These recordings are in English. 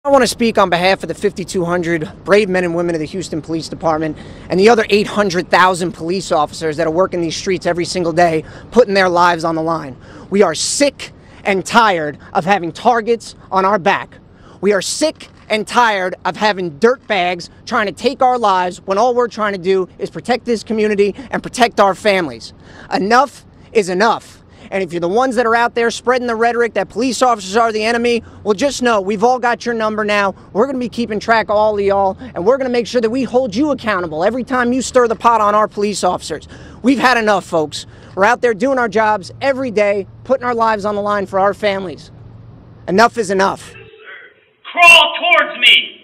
I want to speak on behalf of the 5,200 brave men and women of the Houston Police Department and the other 800,000 police officers that are working these streets every single day, putting their lives on the line. We are sick and tired of having targets on our back. We are sick and tired of having dirtbags trying to take our lives when all we're trying to do is protect this community and protect our families. Enough is enough. And if you're the ones that are out there spreading the rhetoric that police officers are the enemy, well, just know we've all got your number now. We're going to be keeping track of all of y'all, and we're going to make sure that we hold you accountable every time you stir the pot on our police officers. We've had enough, folks. We're out there doing our jobs every day, putting our lives on the line for our families. Enough is enough. Crawl towards me!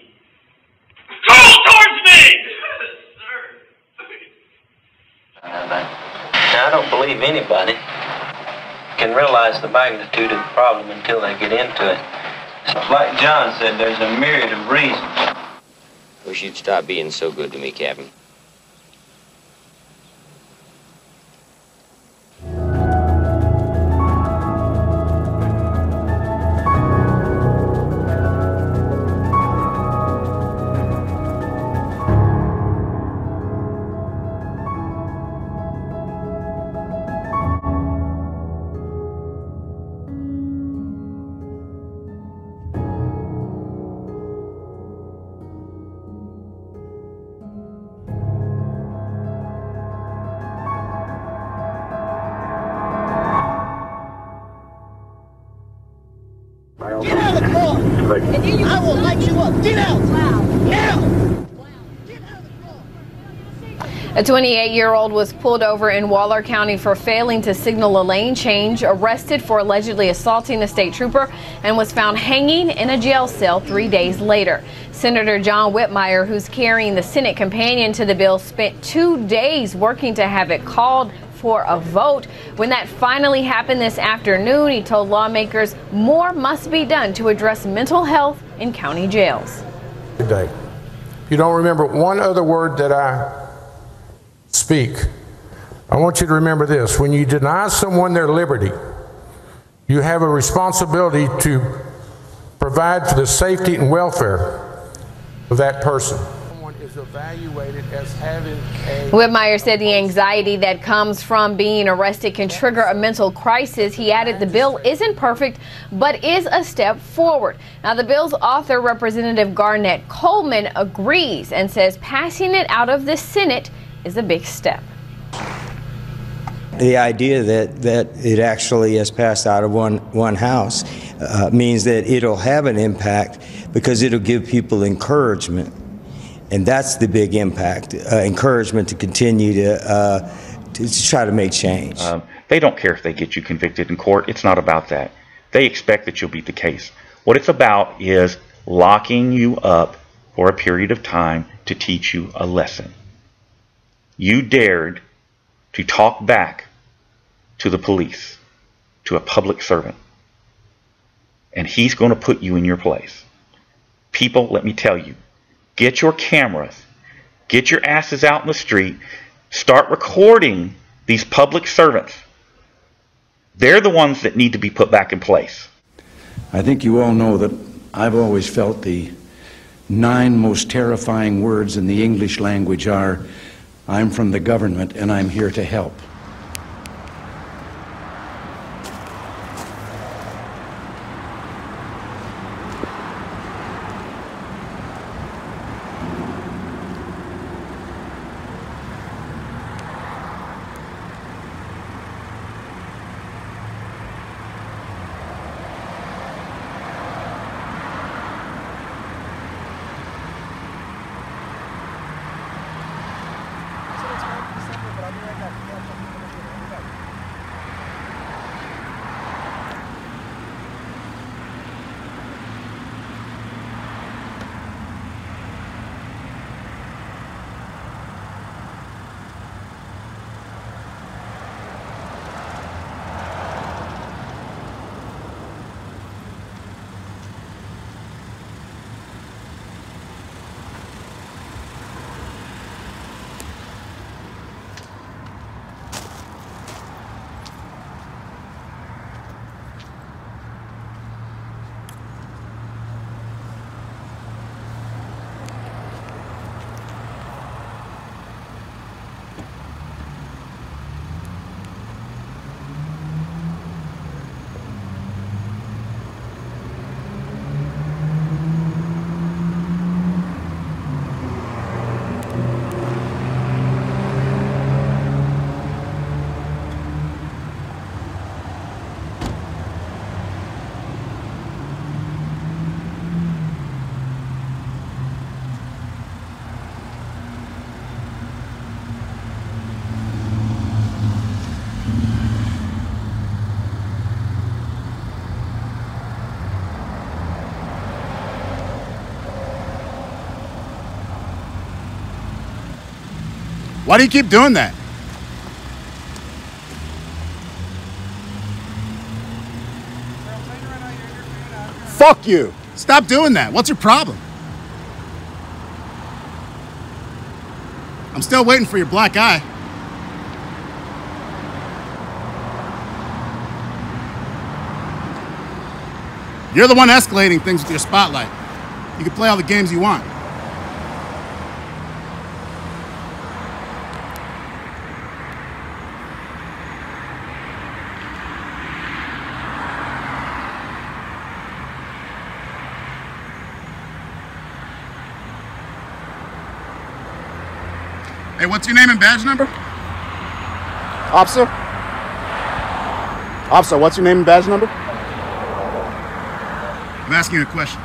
Crawl towards me! I don't believe anybody can realize the magnitude of the problem until they get into it. So, like John said, there's a myriad of reasons. Wish you'd stop being so good to me, Captain. Get out of the car! I will light you up! Get out! Now! A 28-year-old was pulled over in Waller County for failing to signal a lane change, arrested for allegedly assaulting a state trooper, and was found hanging in a jail cell 3 days later. Senator John Whitmire, who's carrying the Senate companion to the bill, spent 2 days working to have it called for a vote. When that finally happened this afternoon, he told lawmakers more must be done to address mental health in county jails. Today, if you don't remember one other word that I speak, I want you to remember this. When you deny someone their liberty, you have a responsibility to provide for the safety and welfare of that person. Is evaluated as having Whitmire said the anxiety that comes from being arrested can trigger a mental crisis. He added the bill isn't perfect, but is a step forward. Now, the bill's author, Representative Garnett Coleman, agrees and says passing it out of the Senate is a big step. The idea that it actually is passed out of one house means that it'll have an impact because it'll give people encouragement. And that's the big impact, encouragement to continue to try to make change. They don't care if they get you convicted in court. It's not about that. They expect that you'll beat the case. What it's about is locking you up for a period of time to teach you a lesson. You dared to talk back to the police, to a public servant, and he's going to put you in your place. People, let me tell you, get your cameras, get your asses out in the street, start recording these public servants. They're the ones that need to be put back in place. I think you all know that I've always felt the 9 most terrifying words in the English language are, I'm from the government and I'm here to help. Why do you keep doing that? Fuck you. Stop doing that. What's your problem? I'm still waiting for your black eye. You're the one escalating things with your spotlight. You can play all the games you want. Hey, what's your name and badge number? Officer? Officer, what's your name and badge number? I'm asking you a question.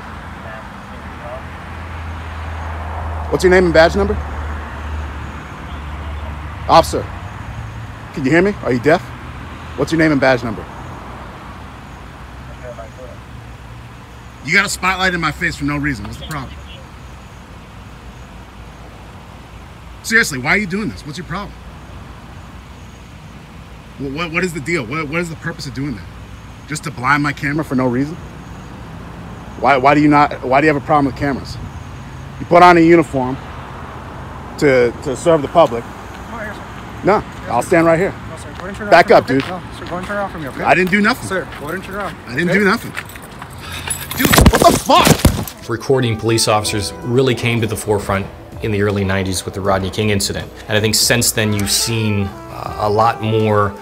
What's your name and badge number? Officer, can you hear me? Are you deaf? What's your name and badge number? You got a spotlight in my face for no reason. What's the problem? Seriously, why are you doing this? What's your problem? What is the deal? What is the purpose of doing that? Just to blind my camera for no reason? Why do you have a problem with cameras? You put on a uniform to serve the public. No, I'll stand right here. No, sir, go ahead and turn Back up, dude. No, sir, go ahead and turn it off from me, okay? I didn't do nothing. Sir, go ahead and turn it off. I didn't do nothing. Dude, what the fuck? Recording police officers really came to the forefront in the early 90s with the Rodney King incident. And I think since then you've seen a lot more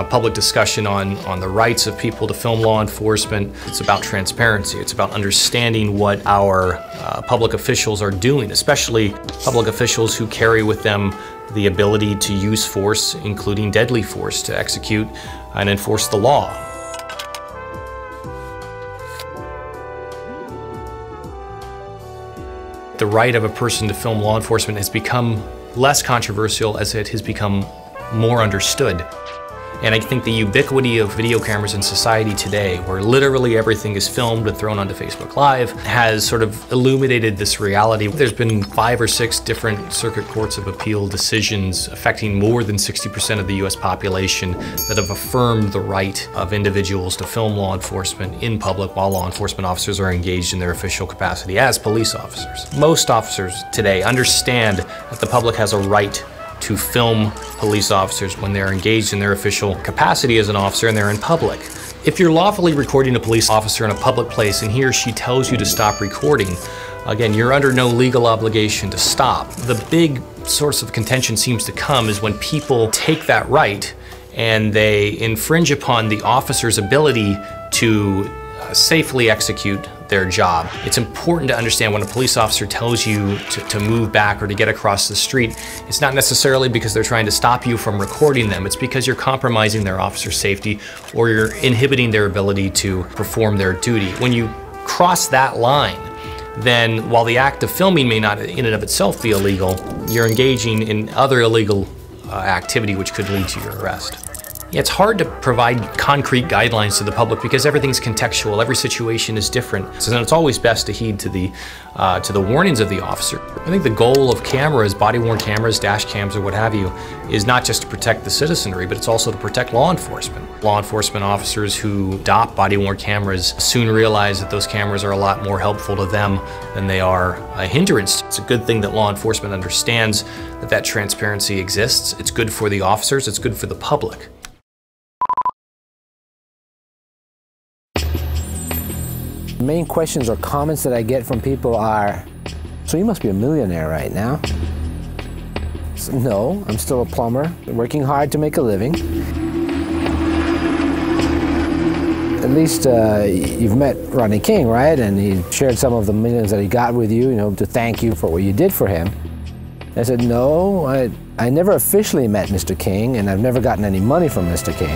public discussion on the rights of people to film law enforcement. It's about transparency. It's about understanding what our public officials are doing, especially public officials who carry with them the ability to use force, including deadly force, to execute and enforce the law. The right of a person to film law enforcement has become less controversial as it has become more understood. And I think the ubiquity of video cameras in society today, where literally everything is filmed and thrown onto Facebook Live, has sort of illuminated this reality. There's been 5 or 6 different circuit courts of appeal decisions affecting more than 60% of the US population that have affirmed the right of individuals to film law enforcement in public while law enforcement officers are engaged in their official capacity as police officers. Most officers today understand that the public has a right to film police officers when they're engaged in their official capacity as an officer and they're in public. If you're lawfully recording a police officer in a public place and he or she tells you to stop recording, again, you're under no legal obligation to stop. The big source of contention seems to come is when people take that right and they infringe upon the officer's ability to safely execute their job. It's important to understand when a police officer tells you to move back or to get across the street, it's not necessarily because they're trying to stop you from recording them. It's because you're compromising their officer's safety or you're inhibiting their ability to perform their duty. When you cross that line, then while the act of filming may not in and of itself be illegal, you're engaging in other illegal activity which could lead to your arrest. Yeah, it's hard to provide concrete guidelines to the public because everything's contextual. Every situation is different. So then it's always best to heed to the warnings of the officer. I think the goal of cameras, body-worn cameras, dash cams, or what have you, is not just to protect the citizenry, but it's also to protect law enforcement. Law enforcement officers who adopt body-worn cameras soon realize that those cameras are a lot more helpful to them than they are a hindrance. It's a good thing that law enforcement understands that transparency exists. It's good for the officers, it's good for the public. The main questions or comments that I get from people are, so you must be a millionaire right now. So, no, I'm still a plumber, working hard to make a living. At least you've met Rodney King, right? And he shared some of the millions that he got with you, to thank you for what you did for him. I said, no, I never officially met Mr. King, and I've never gotten any money from Mr. King.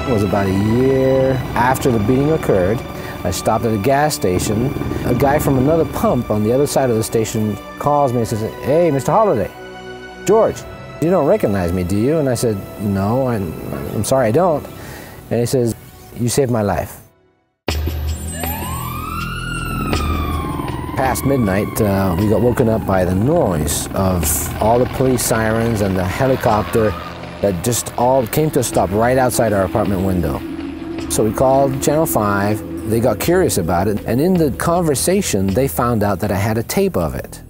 It was about a year after the beating occurred. I stopped at a gas station. A guy from another pump on the other side of the station calls me and says, "Hey, Mr. Holliday, George, you don't recognize me, do you?" And I said, "No, I'm sorry, I don't." And he says, "You saved my life." past midnight, we got woken up by the noise of all the police sirens and the helicopter that just all came to a stop right outside our apartment window. So we called Channel 5, they got curious about it, and in the conversation they found out that I had a tape of it.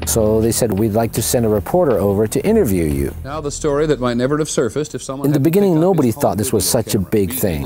So they said, we'd like to send a reporter over to interview you. Now the story that might never have surfaced if someone... In the beginning, nobody thought this was such a big thing.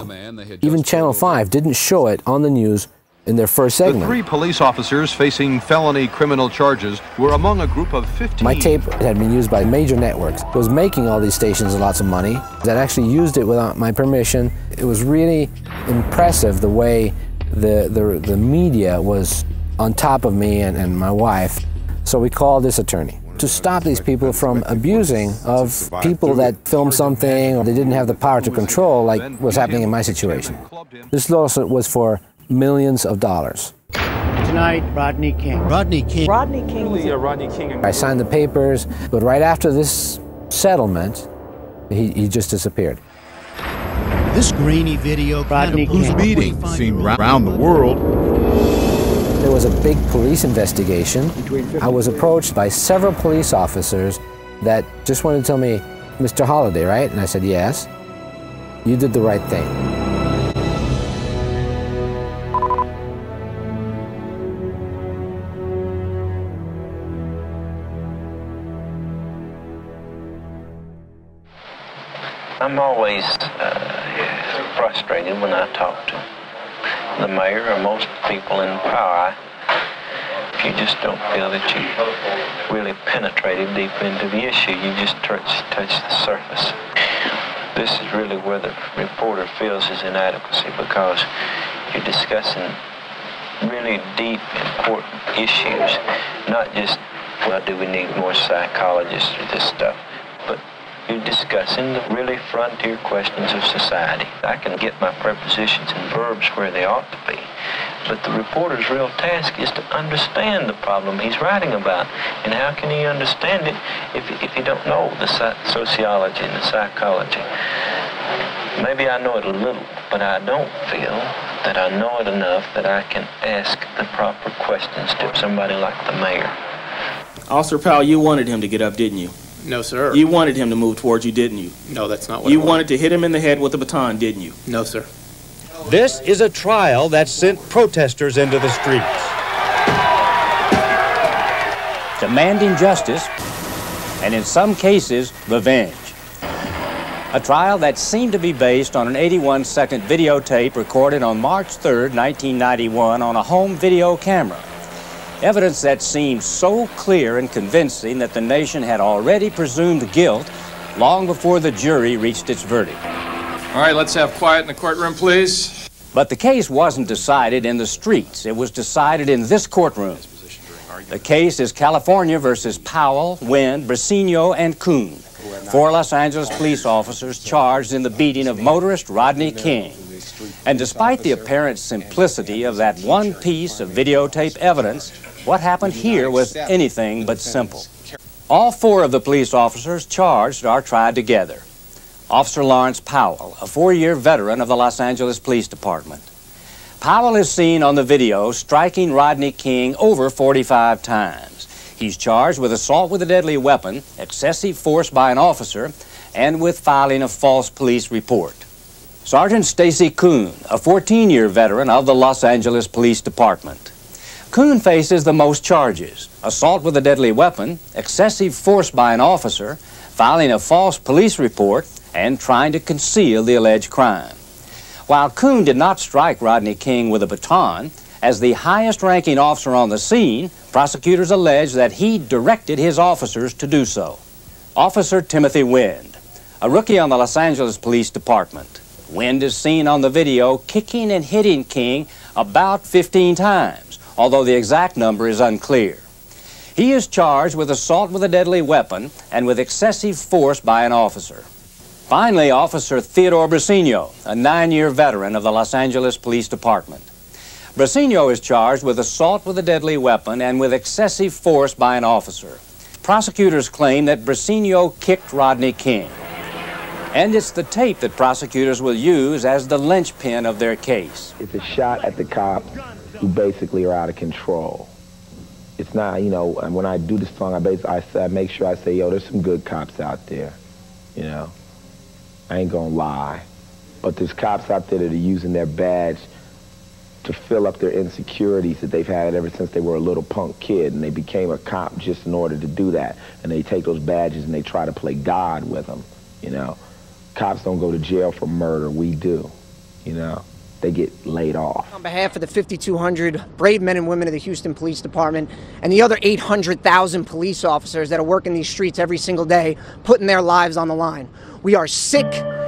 Even Channel 5 didn't show it on the news in their first segment. The 3 police officers facing felony criminal charges were among a group of 15. My tape had been used by major networks. It was making all these stations lots of money. That actually used it without my permission. It was really impressive the way the media was on top of me and my wife. So we called this attorney to stop these people from abusing of people that filmed something or they didn't have the power to control, like was happening in my situation. This lawsuit was for millions of dollars. Tonight, Rodney King. Rodney King. Rodney King. Rodney King. I signed the papers, but right after this settlement, he just disappeared. This grainy video, Rodney King, whose meeting seen around the world. There was a big police investigation. I was approached by several police officers that just wanted to tell me, Mr. Holliday, right? And I said, yes. You did the right thing. I'm always frustrated when I talk to the mayor or most people in power. If you just don't feel that you really penetrated deep into the issue, you just touch the surface. This is really where the reporter feels his inadequacy, because you're discussing really deep, important issues, not just, well, do we need more psychologists or this stuff, but you're discussing the really frontier questions of society. I can get my prepositions and verbs where they ought to be, but the reporter's real task is to understand the problem he's writing about. And how can he understand it if he don't know the sociology and the psychology? Maybe I know it a little, but I don't feel that I know it enough that I can ask the proper questions to somebody like the mayor. Officer Powell, you wanted him to get up, didn't you? No, sir. You wanted him to move towards you, didn't you? No, that's not what you wanted to hit him in the head with a baton, didn't you? No, sir. This is a trial that sent protesters into the streets, demanding justice and, in some cases, revenge. A trial that seemed to be based on an 81-second videotape recorded on March 3rd, 1991 on a home video camera. Evidence that seemed so clear and convincing that the nation had already presumed guilt long before the jury reached its verdict. All right, let's have quiet in the courtroom, please. But the case wasn't decided in the streets. It was decided in this courtroom. The case is California versus Powell, Wynn, Brasino, and Kuhn, 4 Los Angeles police officers charged in the beating of motorist Rodney King. And despite the apparent simplicity of that one piece of videotape evidence, what happened here was anything but simple. All 4 of the police officers charged are tried together. Officer Lawrence Powell, a 4-year veteran of the Los Angeles Police Department. Powell is seen on the video striking Rodney King over 45 times. He's charged with assault with a deadly weapon, excessive force by an officer, and with filing a false police report. Sergeant Stacy Kuhn, a 14-year veteran of the Los Angeles Police Department. Kuhn faces the most charges: assault with a deadly weapon, excessive force by an officer, filing a false police report, and trying to conceal the alleged crime. While Kuhn did not strike Rodney King with a baton, as the highest-ranking officer on the scene, prosecutors allege that he directed his officers to do so. Officer Timothy Wind, a rookie on the Los Angeles Police Department. Wind is seen on the video kicking and hitting King about 15 times, although the exact number is unclear. He is charged with assault with a deadly weapon and with excessive force by an officer. Finally, Officer Theodore Brasino, a 9-year veteran of the Los Angeles Police Department. Brasino is charged with assault with a deadly weapon and with excessive force by an officer. Prosecutors claim that Brasino kicked Rodney King. And it's the tape that prosecutors will use as the linchpin of their case. It's a shot at the cops who basically are out of control. It's not, you know, and when I do the song, I make sure I say, yo, there's some good cops out there, you know. I ain't gonna lie. But there's cops out there that are using their badge to fill up their insecurities that they've had ever since they were a little punk kid, and they became a cop just in order to do that. And they take those badges and they try to play God with them, you know. Cops don't go to jail for murder, we do, you know. They get laid off. On behalf of the 5,200 brave men and women of the Houston Police Department and the other 800,000 police officers that are working these streets every single day, putting their lives on the line. We are sick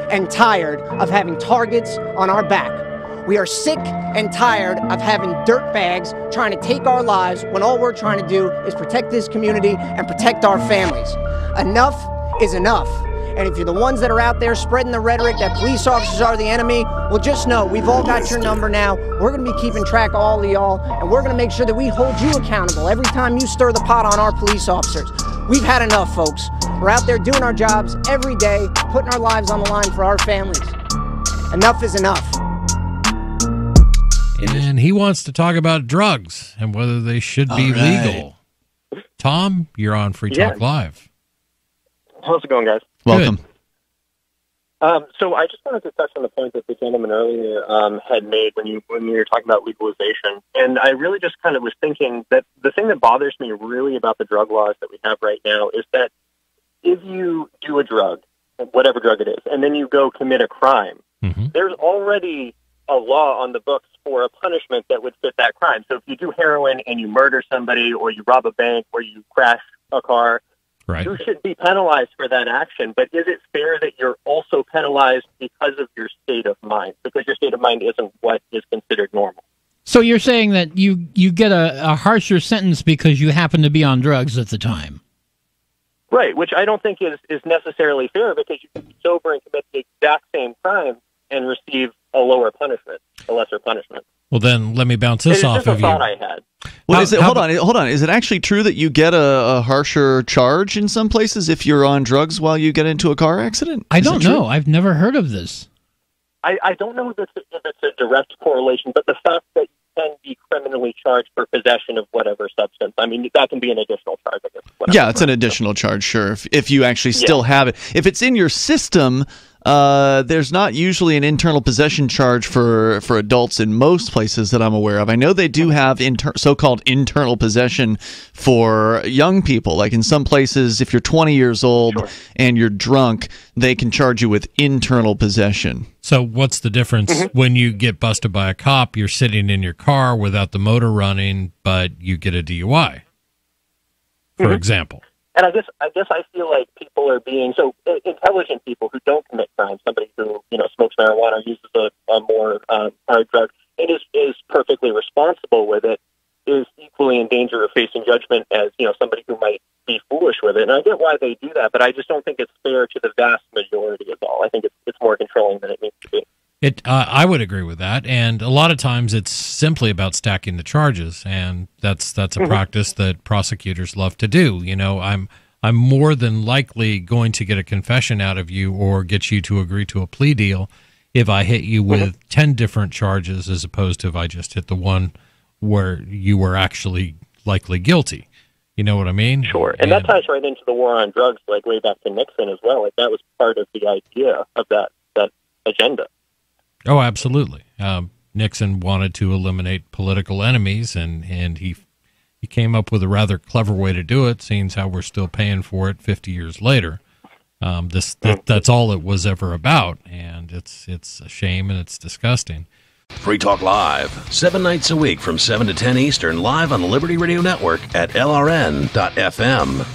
and tired of having targets on our back. We are sick and tired of having dirtbags trying to take our lives when all we're trying to do is protect this community and protect our families. Enough is enough. And if you're the ones that are out there spreading the rhetoric that police officers are the enemy, well, just know we've all got your number now. We're going to be keeping track of all of y'all, and we're going to make sure that we hold you accountable every time you stir the pot on our police officers. We've had enough, folks. We're out there doing our jobs every day, putting our lives on the line for our families. Enough is enough. And he wants to talk about drugs and whether they should be legal. Tom, you're on Free Talk Live. How's it going, guys? Welcome. So I just wanted to touch on the point that the gentleman earlier had made when you were talking about legalization. And I really just kind of was thinking that the thing that bothers me really about the drug laws that we have right now is that if you do a drug, whatever drug it is, and then you go commit a crime, there's already a law on the books for a punishment that would fit that crime. So if you do heroin and you murder somebody, or you rob a bank, or you crash a car, you should be penalized for that action. But is it fair that you're also penalized because of your state of mind? Because your state of mind isn't what is considered normal. So you're saying that you get a harsher sentence because you happen to be on drugs at the time? Right, which I don't think is necessarily fair, because you can be sober and commit the exact same crime and receive a lower punishment, a lesser punishment. Well, then let me bounce this off of you. It's just a thought I had. Well, hold on. Is it actually true that you get a harsher charge in some places if you're on drugs while you get into a car accident? I don't know. I've never heard of this. I don't know if it's a direct correlation, but the fact that you can be criminally charged for possession of whatever substance, I mean, that can be an additional charge, I guess. Yeah, it's an additional charge, sure, if you actually still have it. If it's in your system, there's not usually an internal possession charge for adults in most places that I'm aware of. I know they do have so-called internal possession for young people. Like in some places, if you're 20 years old and you're drunk, they can charge you with internal possession. So what's the difference when you get busted by a cop? You're sitting in your car without the motor running, but you get a DUI, for example. And I guess I feel like people are being intelligent people who don't commit crimes. Somebody who smokes marijuana or uses a more hard drug and is perfectly responsible with it is equally in danger of facing judgment as somebody who might be foolish with it. And I get why they do that, but I just don't think it's fair to the vast majority of all. I think it's more controlling than it needs to be. I would agree with that, and a lot of times it's simply about stacking the charges, and that's a practice that prosecutors love to do. I'm more than likely going to get a confession out of you or get you to agree to a plea deal if I hit you with 10 different charges as opposed to if I just hit the one where you were actually likely guilty. You know what I mean? Sure, and that ties right into the war on drugs, like way back to Nixon as well. Like that was part of the idea of that agenda. Oh, absolutely. Nixon wanted to eliminate political enemies, and he came up with a rather clever way to do it, seeing how we're still paying for it 50 years later. That's all it was ever about, and it's a shame and it's disgusting. Free Talk Live, 7 nights a week from 7 to 10 Eastern, live on the Liberty Radio Network at LRN.FM.